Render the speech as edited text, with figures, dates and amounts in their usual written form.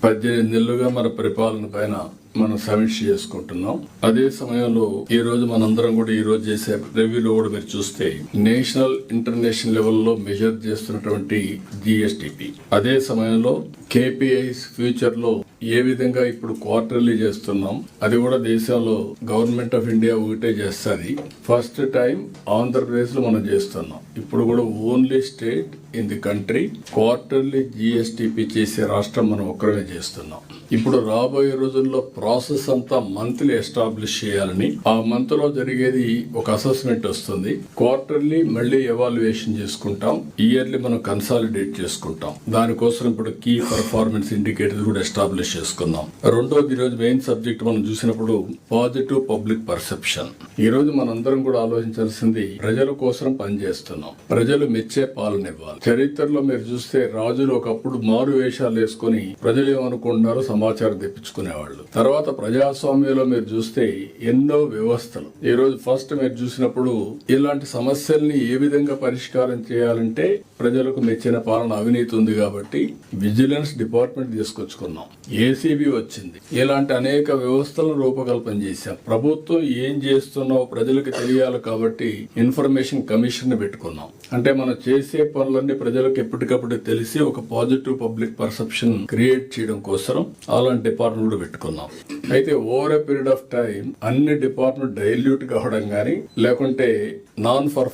18 నెలలుగా మన పరిపాలన పైన మనం సమీక్ష చేసుకుంటున్నాం. అదే సమయంలో ఈ రోజు మనందరం కూడా ఈ రోజు చేసే రివ్యూలో కూడా మీరు చూస్తే నేషనల్ ఇంటర్నేషనల్ లెవెల్లో మెజర్ చేస్తున్నటువంటి జిఎస్టిపి, అదే సమయంలో కేపీఐస్ ఫ్యూచర్ లో ఏ విధంగా ఇప్పుడు క్వార్టర్లీ చేస్తున్నాం, అది కూడా దేశంలో గవర్నమెంట్ ఆఫ్ ఇండియా ఒకటే చేస్తుంది. ఫస్ట్ టైం ఆంధ్రప్రదేశ్ లో మనం చేస్తున్నాం. ఇప్పుడు కూడా only state in the country quarterly GSTP చేసే రాష్ట్రం మనం ఒక్కరమే చేస్తున్నాం. ఇప్పుడు రాబోయే రోజుల్లో ప్రాసెస్ అంతా మంత్లీ ఎస్టాబ్లిష్ చేయాలని, ఆ మంత్ లో జరిగేది ఒక అసెస్మెంట్ వస్తుంది. క్వార్టర్లీ మళ్ళీ ఎవాల్యుయేషన్ చేసుకుంటాం, ఇయర్లీ మనం కన్సాలిడేట్ చేసుకుంటాం. దానికోసం ఇప్పుడు కీ పర్ఫార్మెన్స్ ఇండికేటర్స్ కూడా ఎస్టాబ్లిష్ చేసుకుందాం. రెండోది ఈ రోజు మెయిన్ సబ్జెక్ట్ మనం చూసినప్పుడు పాజిటివ్ పబ్లిక్ పర్సెప్షన్. ఈ రోజు మనందరం కూడా ఆలోచించాల్సింది ప్రజల కోసం పనిచేస్తున్నాం, ప్రజలు మెచ్చే పాలన ఇవ్వాలి. చరిత్రలో మీరు చూస్తే రాజులు ఒకప్పుడు మారు వేషాలు వేసుకుని ప్రజలు ఏమనుకుంటున్నారో సమాచారం తెప్పించుకునేవాళ్ళు. తర్వాత ప్రజాస్వామ్యంలో మీరు చూస్తే ఎన్నో వ్యవస్థలు. ఈ రోజు ఫస్ట్ మీరు చూసినప్పుడు ఇలాంటి సమస్యల్ని ఏ విధంగా పరిష్కారం చేయాలంటే ప్రజలకు మెచ్చిన పాలన అవినీతి ఉంది కాబట్టి విజిలెన్స్ డిపార్ట్మెంట్ తీసుకొచ్చుకున్నాం, ఏసీబీ వచ్చింది. ఇలాంటి అనేక వ్యవస్థలను రూపకల్పన చేశాం. ప్రభుత్వం ఏం చేస్తున్నావో ప్రజలకు తెలియాలి కాబట్టి ఇన్ఫర్మేషన్ కమిషన్ ని పెట్టుకున్నాం. అంటే మనం చేసే పనులన్నీ ప్రజలకు ఎప్పటికప్పుడు తెలిసి ఒక పాజిటివ్ పబ్లిక్ పర్సెప్షన్ క్రియేట్ చేయడం కోసం అలాంటి డిపార్ట్మెంట్ కూడా పెట్టుకున్నాం. అయితే over a period of time అన్ని డిపార్ట్మెంట్ డైల్యూట్ కావడం గానీ లేకుంటే నాన్ పర్ఫార్మెన్స్